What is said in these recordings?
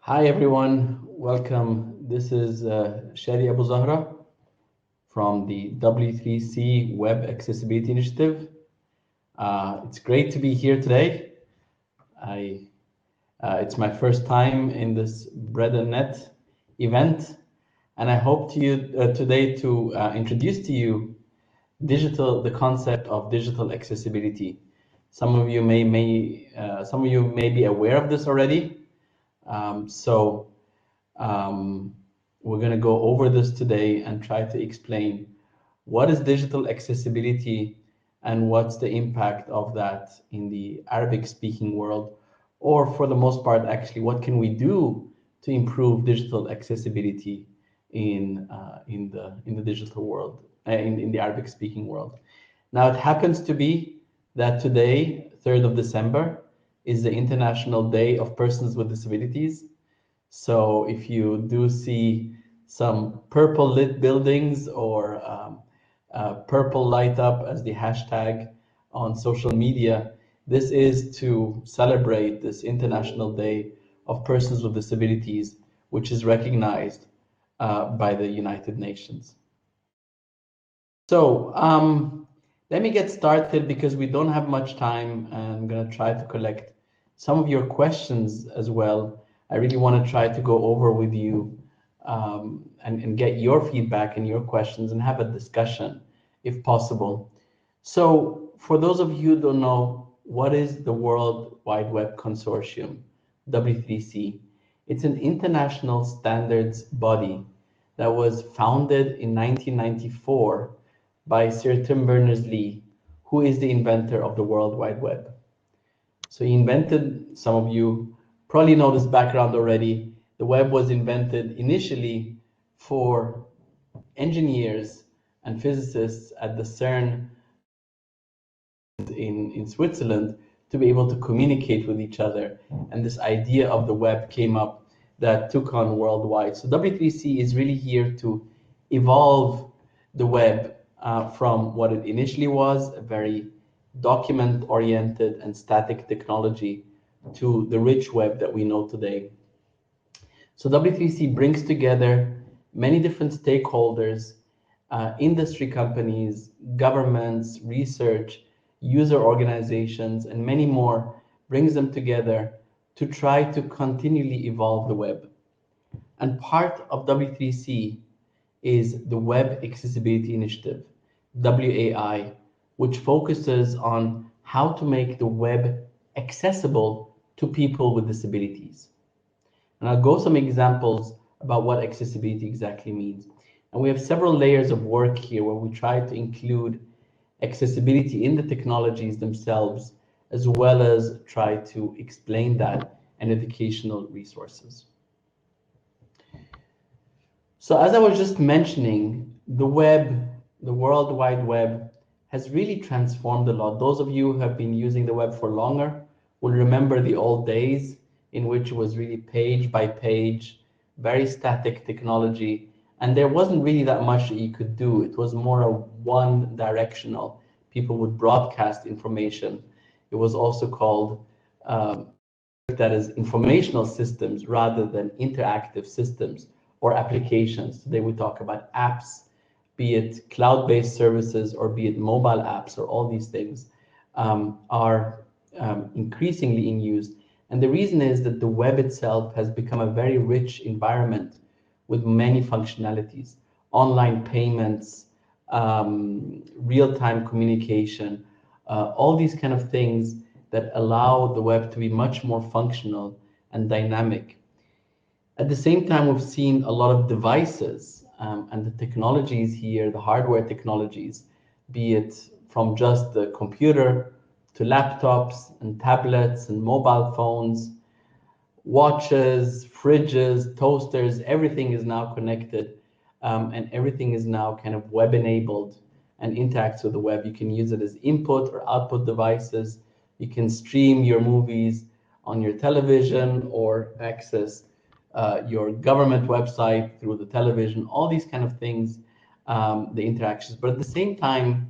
Hi everyone, welcome. This is Shadi Abu Zahra from the W3C Web Accessibility Initiative. It's great to be here today. It's my first time in this Bread&Net event, and I hope to you today to introduce to you the concept of digital accessibility. Some of you may be aware of this already. Um, so um, we're going to go over this today and try to explain what is digital accessibility and what's the impact of that in the Arabic speaking world, or for the most part, actually, what can we do to improve digital accessibility in the digital world, in the Arabic speaking world. Now, it happens to be that today, 3rd of December, is the International Day of Persons with Disabilities. So if you do see some purple lit buildings or purple light up as the hashtag on social media, this is to celebrate this International Day of Persons with Disabilities, which is recognized by the United Nations. So let me get started because we don't have much time, and I'm going to try to collect some of your questions as well. I really want to try to go over with you and get your feedback and your questions and have a discussion if possible. So for those of you who don't know, what is the World Wide Web Consortium, W3C? It's an international standards body that was founded in 1994 by Sir Tim Berners-Lee, who is the inventor of the World Wide Web. So he invented, some of you probably know this background already. The web was invented initially for engineers and physicists at the CERN in Switzerland to be able to communicate with each other. And this idea of the web came up that took on worldwide. So W3C is really here to evolve the web from what it initially was, a very document-oriented and static technology, to the rich web that we know today. So W3C brings together many different stakeholders, industry companies, governments, research, user organizations, and many more, brings them together to try to continually evolve the web. And part of W3C is the Web Accessibility Initiative, WAI, which focuses on how to make the web accessible to people with disabilities. And I'll go some examples about what accessibility exactly means. And we have several layers of work here where we try to include accessibility in the technologies themselves, as well as try to explain that in educational resources. So as I was just mentioning, the web, the World Wide Web, has really transformed a lot. Those of you who have been using the web for longer will remember the old days in which it was really page by page, very static technology, and there wasn't really that much that you could do. It was more a one directional. People would broadcast information. It was also called that is informational systems rather than interactive systems or applications. Today we talk about apps, be it cloud-based services or be it mobile apps, or all these things are increasingly in use. And the reason is that the web itself has become a very rich environment with many functionalities, online payments, real-time communication, all these kind of things that allow the web to be much more functional and dynamic. At the same time, we've seen a lot of devices and the technologies here, the hardware technologies, be it from just the computer to laptops and tablets and mobile phones, watches, fridges, toasters, everything is now connected and everything is now kind of web enabled and interacts with the web. You can use it as input or output devices. You can stream your movies on your television or access your government website through the television, all these kind of things, the interactions. But at the same time,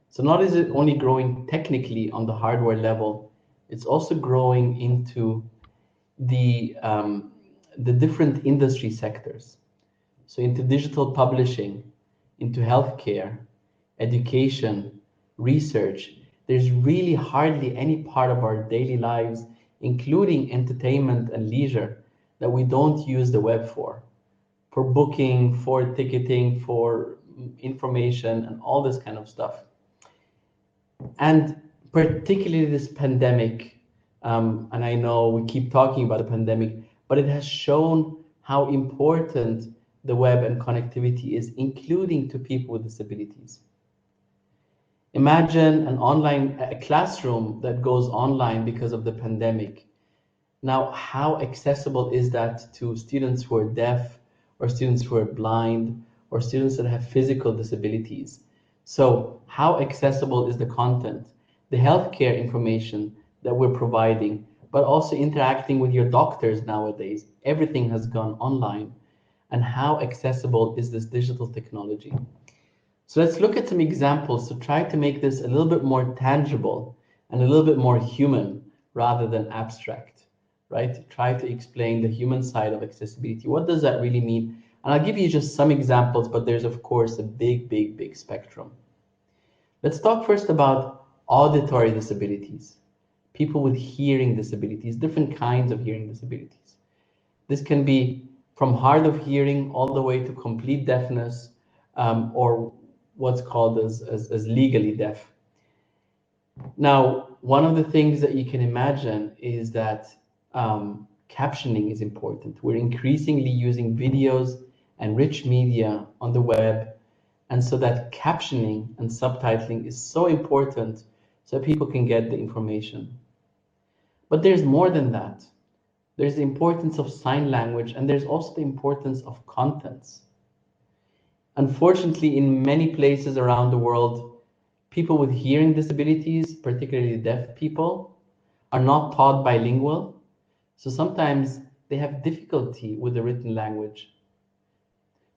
so not is it only growing technically on the hardware level, it's also growing into the the different industry sectors. So into digital publishing, into healthcare, education, research, there's really hardly any part of our daily lives, including entertainment and leisure, that we don't use the web for booking, for ticketing, for information, and all this kind of stuff. And particularly this pandemic, and I know we keep talking about the pandemic, but it has shown how important the web and connectivity is, including to people with disabilities. Imagine a classroom that goes online because of the pandemic. Now, how accessible is that to students who are deaf, or students who are blind, or students that have physical disabilities? So how accessible is the content, the healthcare information that we're providing, but also interacting with your doctors nowadays? Everything has gone online. And how accessible is this digital technology? So let's look at some examples to try to make this a little bit more tangible and a little bit more human rather than abstract, right? Try to explain the human side of accessibility. What does that really mean? And I'll give you just some examples, but there's of course a big spectrum. Let's talk first about auditory disabilities, people with hearing disabilities, different kinds of hearing disabilities. This can be from hard of hearing all the way to complete deafness, or what's called as legally deaf. Now, one of the things that you can imagine is that captioning is important. We're increasingly using videos and rich media on the web, and so that captioning and subtitling is so important so people can get the information. But there's more than that. There's the importance of sign language, and there's also the importance of contents. Unfortunately, in many places around the world, people with hearing disabilities, particularly deaf people, are not taught bilingual. So sometimes they have difficulty with the written language.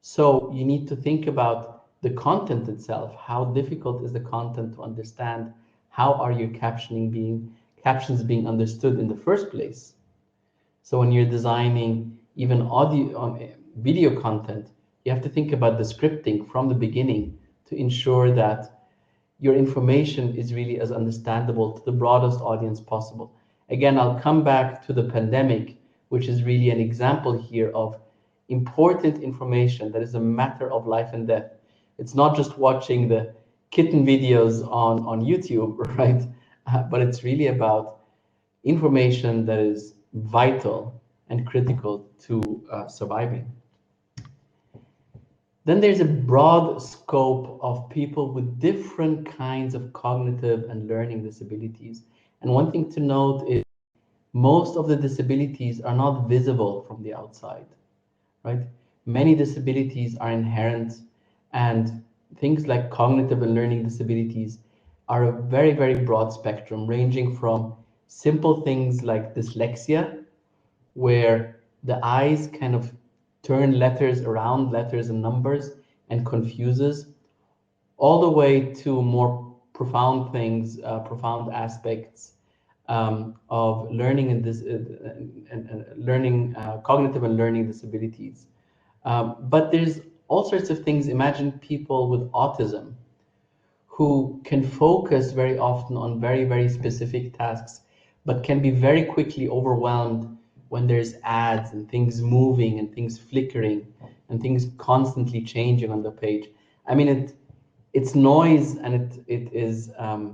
So you need to think about the content itself. How difficult is the content to understand? How are your captions being understood in the first place? So when you're designing even video content, you have to think about the scripting from the beginning to ensure that your information is really as understandable to the broadest audience possible. Again, I'll come back to the pandemic, which is really an example here of important information that is a matter of life and death. It's not just watching the kitten videos on YouTube, right? But it's really about information that is vital and critical to surviving. Then there's a broad scope of people with different kinds of cognitive and learning disabilities. And one thing to note is most of the disabilities are not visible from the outside, right? Many disabilities are inherent, and things like cognitive and learning disabilities are a very broad spectrum, ranging from simple things like dyslexia, where the eyes kind of turn letters around, letters and numbers, and confuses, all the way to more profound things, profound aspects of learning and learning, cognitive and learning disabilities. But there's all sorts of things. Imagine people with autism who can focus very often on very specific tasks, but can be very quickly overwhelmed when there's ads and things moving and things flickering and things constantly changing on the page. I mean, it's noise, and it is uh,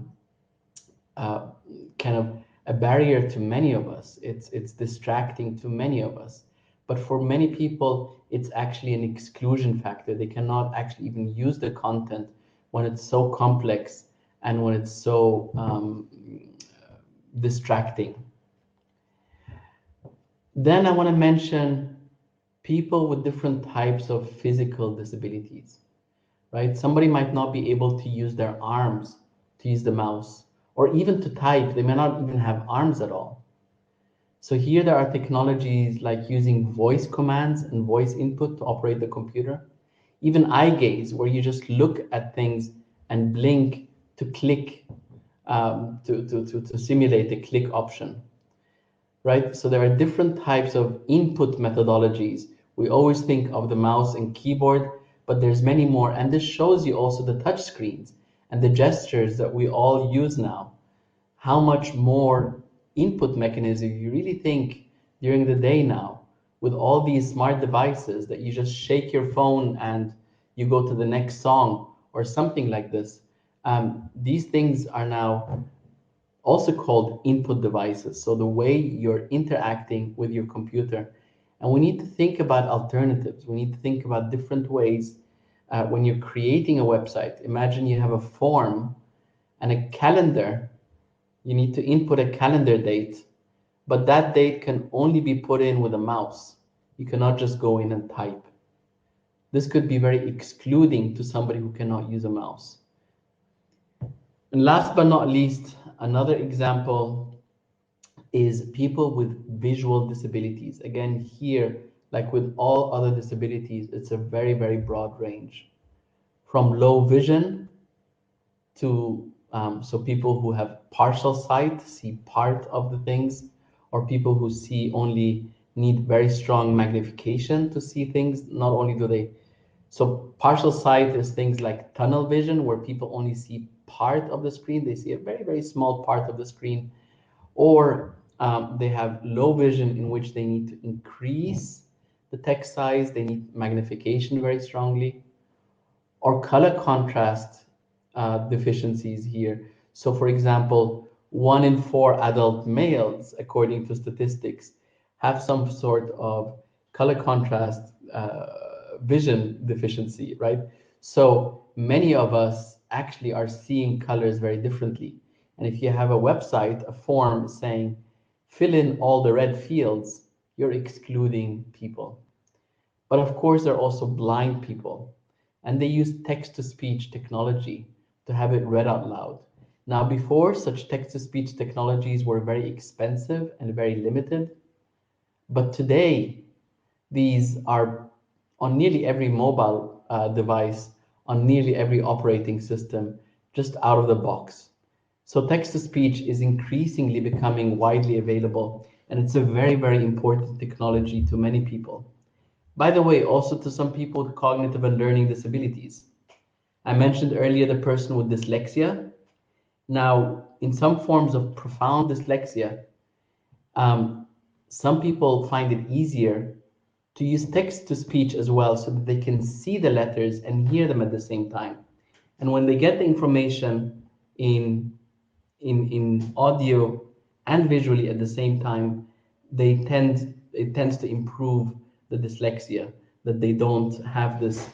kind of a barrier to many of us. It's distracting to many of us. But for many people, it's actually an exclusion factor. They cannot actually even use the content when it's so complex and when it's so distracting. Then I want to mention people with different types of physical disabilities, right? Somebody might not be able to use their arms to use the mouse, or even to type. They may not even have arms at all. So here there are technologies like using voice commands and voice input to operate the computer. Even eye gaze, where you just look at things and blink to click, to simulate the click option. right? So there are different types of input methodologies. We always think of the mouse and keyboard, but there's many more. And this shows you also the touch screens and the gestures that we all use now. How much more input mechanism you really think during the day now with all these smart devices that you just shake your phone and you go to the next song or something like this. These things are now also called input devices. So the way you're interacting with your computer. And we need to think about alternatives. We need to think about different ways when you're creating a website. Imagine you have a form and a calendar. You need to input a calendar date, but that date can only be put in with a mouse. You cannot just go in and type. This could be very excluding to somebody who cannot use a mouse. And last but not least, another example is people with visual disabilities. Again, here, like with all other disabilities, it's a very, very broad range. From low vision to, so people who have partial sight, see part of the things, or people who see only need very strong magnification to see things. Not only do they, so partial sight is things like tunnel vision, where people only see part of the screen. They see a very, very small part of the screen, or they have low vision in which they need to increase the text size, they need magnification very strongly, or color contrast deficiencies here. So for example, 1 in 4 adult males, according to statistics, have some sort of color contrast vision deficiency, right? So many of us actually are seeing colors very differently. And if you have a website, a form saying, fill in all the red fields, you're excluding people. But of course, there are also blind people, and they use text-to-speech technology to have it read out loud. Now, before, such text-to-speech technologies were very expensive and very limited, but today, these are on nearly every mobile device, on nearly every operating system, just out of the box. So text-to-speech is increasingly becoming widely available, and it's a very, very important technology to many people. By the way, also to some people with cognitive and learning disabilities. I mentioned earlier the person with dyslexia. Now, in some forms of profound dyslexia, um, some people find it easier to use text to speech as well so that they can see the letters and hear them at the same time. And when they get the information in, in audio and visually at the same time, it tends to improve the dyslexia, that they don't have this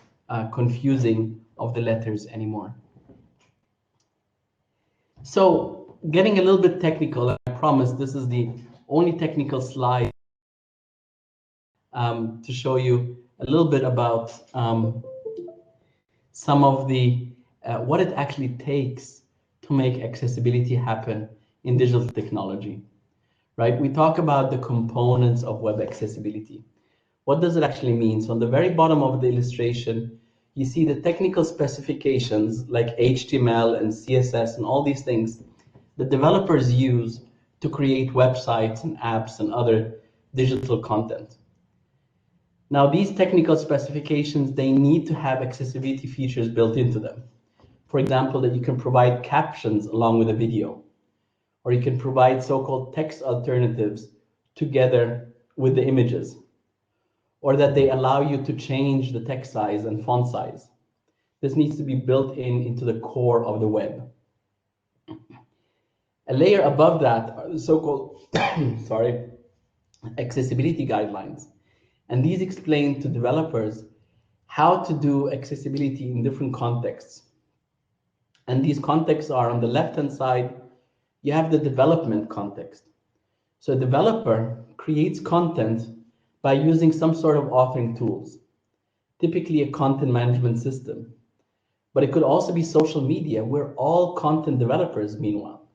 confusing of the letters anymore. So getting a little bit technical, I promise this is the only technical slide to show you a little bit about some of the what it actually takes to make accessibility happen in digital technology, right? We talk about the components of web accessibility. What does it actually mean? So on the very bottom of the illustration, you see the technical specifications like HTML and CSS and all these things that developers use to create websites and apps and other digital content. Now, these technical specifications, they need to have accessibility features built into them. For example, that you can provide captions along with a video, or you can provide so-called text alternatives together with the images, or that they allow you to change the text size and font size. This needs to be built into the core of the web. A layer above that are the so-called, sorry, accessibility guidelines. And these explain to developers how to do accessibility in different contexts. And these contexts are on the left-hand side, you have the development context. So a developer creates content by using some sort of authoring tools, typically a content management system. But it could also be social media. We're all content developers, meanwhile.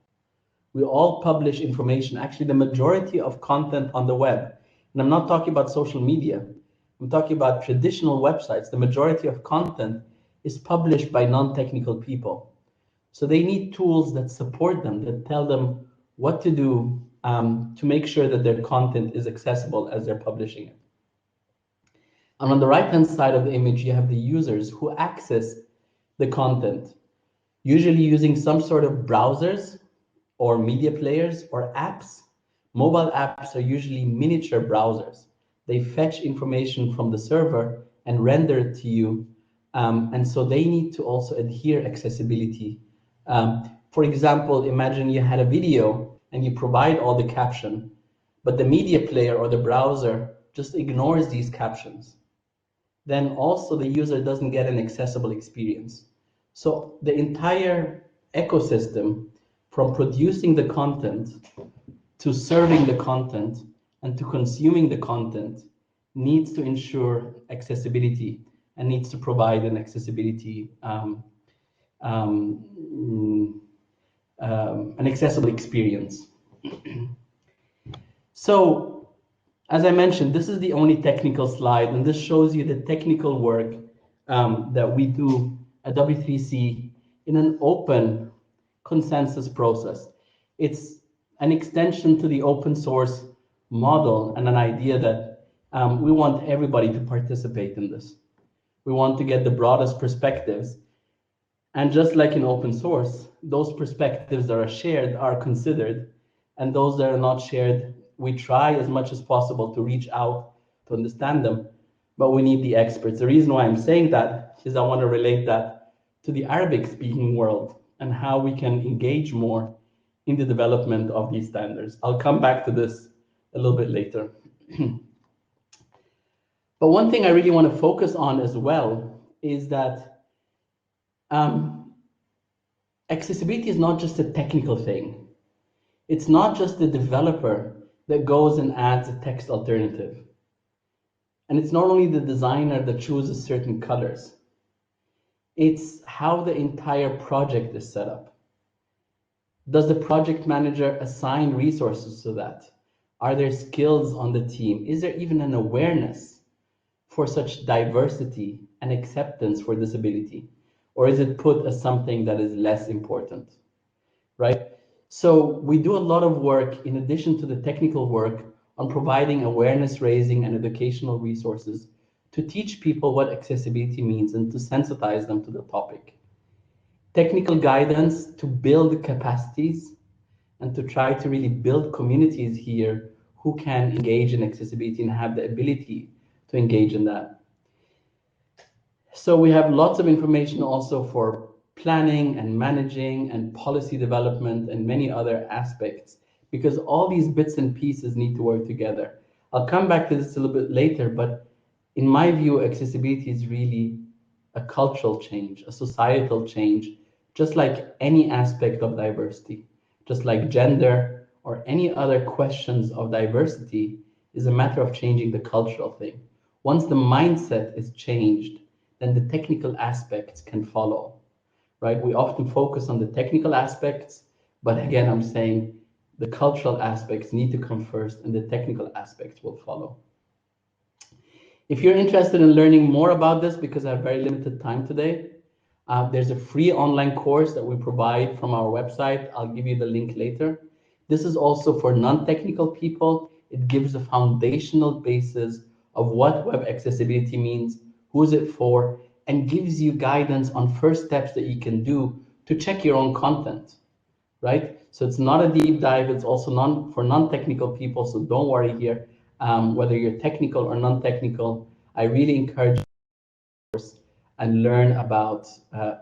We all publish information. Actually, the majority of content on the web, and I'm not talking about social media, I'm talking about traditional websites. The majority of content is published by non-technical people. So they need tools that support them, that tell them what to do to make sure that their content is accessible as they're publishing it. And on the right-hand side of the image, you have the users who access the content, usually using some sort of browsers or media players or apps. Mobile apps are usually miniature browsers. They fetch information from the server and render it to you. And so they need to also adhere accessibility. For example, imagine you had a video and you provide all the caption, but the media player or the browser just ignores these captions. Then also the user doesn't get an accessible experience. So the entire ecosystem, from producing the content to serving the content and to consuming the content, needs to ensure accessibility and needs to provide an accessibility, an accessible experience. So, as I mentioned, this is the only technical slide, and this shows you the technical work that we do at W3C in an open consensus process. It's an extension to the open source model and an idea that we want everybody to participate in this. We want to get the broadest perspectives. And just like in open source, those perspectives that are shared are considered, and those that are not shared, we try as much as possible to reach out to understand them, but we need the experts. The reason why I'm saying that is I want to relate that to the Arabic-speaking world and how we can engage more in the development of these standards. I'll come back to this a little bit later. But one thing I really want to focus on as well is that accessibility is not just a technical thing. It's not just the developer that goes and adds a text alternative. And it's not only the designer that chooses certain colors. It's how the entire project is set up. Does the project manager assign resources to that? Are there skills on the team? Is there even an awareness for such diversity and acceptance for disability? Or is it put as something that is less important, right? So we do a lot of work in addition to the technical work on providing awareness raising and educational resources to teach people what accessibility means and to sensitize them to the topic. Technical guidance to build capacities and to try to really build communities here who can engage in accessibility and have the ability to engage in that. So we have lots of information also for planning and managing and policy development and many other aspects, because all these bits and pieces need to work together. I'll come back to this a little bit later, but in my view, accessibility is really a cultural change, a societal change, just like any aspect of diversity, just like gender or any other questions of diversity is a matter of changing the cultural thing. Once the mindset is changed, then the technical aspects can follow, right? We often focus on the technical aspects, but again, I'm saying the cultural aspects need to come first and the technical aspects will follow. If you're interested in learning more about this, because I have very limited time today, there's a free online course that we provide from our website. I'll give you the link later. This is also for non-technical people. It gives a foundational basis of what web accessibility means, who's it for, and gives you guidance on first steps that you can do to check your own content, right? So it's not a deep dive. It's also for non-technical people. So don't worry here. Whether you're technical or non-technical, I really encourage you to and learn about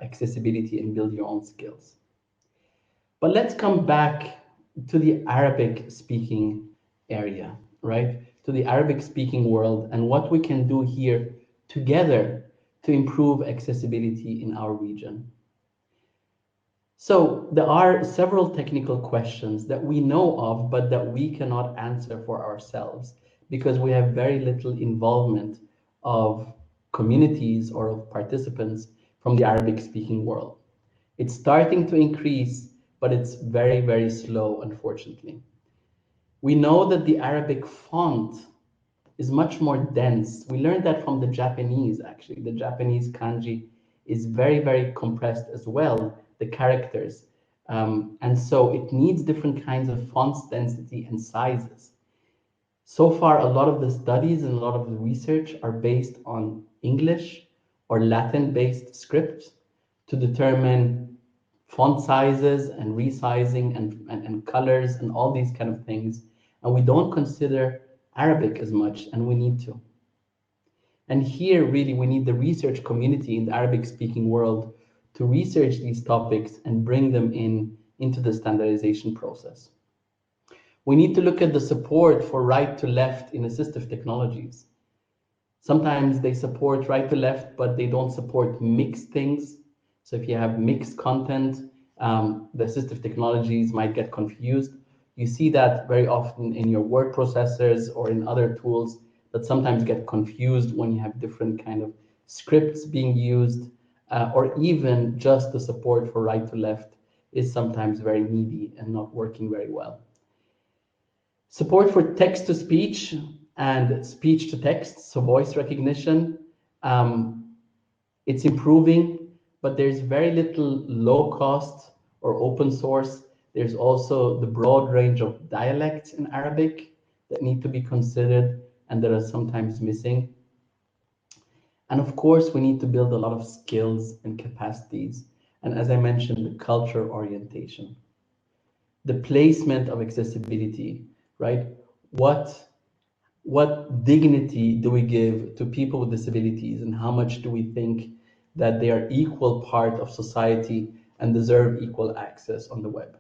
accessibility and build your own skills. But let's come back to the Arabic speaking area, right? To the Arabic speaking world and what we can do here together to improve accessibility in our region. So there are several technical questions that we know of, but that we cannot answer for ourselves because we have very little involvement of communities or of participants from the Arabic speaking world. It's starting to increase, but it's very, very slow, unfortunately. We know that the Arabic font is much more dense. We learned that from the Japanese, actually. The Japanese kanji is very, very compressed as well, the characters. And so it needs different kinds of fonts density and sizes. So far, a lot of the studies and a lot of the research are based on English or Latin-based scripts to determine font sizes and resizing and colors and all these kind of things. And we don't consider Arabic as much, and we need to. And here, really, we need the research community in the Arabic-speaking world to research these topics and bring them into the standardization process. We need to look at the support for right to left in assistive technologies. Sometimes they support right to left, but they don't support mixed things. So if you have mixed content, the assistive technologies might get confused. You see that very often in your word processors or in other tools that sometimes get confused when you have different kind of scripts being used, or even just the support for right to left is sometimes very needy and not working very well. Support for text to speech and speech to text, so voice recognition, it's improving, but there's very little low cost or open source. There's also the broad range of dialects in Arabic that need to be considered and that are sometimes missing. And of course, we need to build a lot of skills and capacities. And as I mentioned, the culture orientation, the placement of accessibility, right? What dignity do we give to people with disabilities, and how much do we think that they are equal part of society and deserve equal access on the web?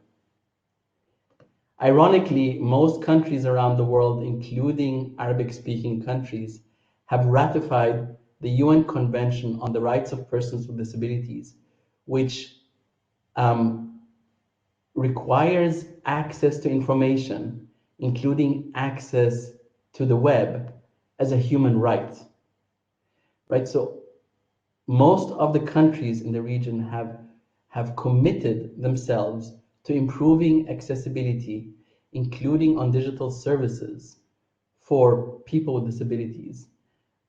Ironically, most countries around the world, including Arabic-speaking countries, have ratified the UN Convention on the Rights of Persons with Disabilities, which requires access to information, including access to the web, as a human right. Right? So most of the countries in the region have committed themselves to improving accessibility, including on digital services for people with disabilities.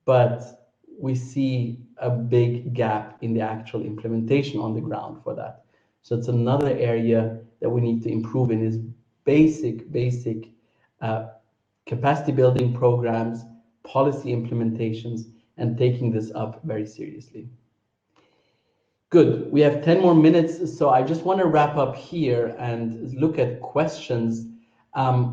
But we see a big gap in the actual implementation on the ground for that. So it's another area that we need to improve in, is basic capacity building programs, policy implementations, and taking this up very seriously. Good. We have 10 more minutes, so I just want to wrap up here and look at questions.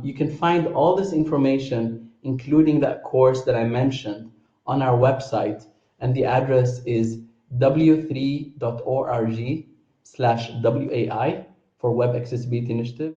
You can find all this information, including that course that I mentioned, on our website, and the address is w3.org/WAI for Web Accessibility Initiative.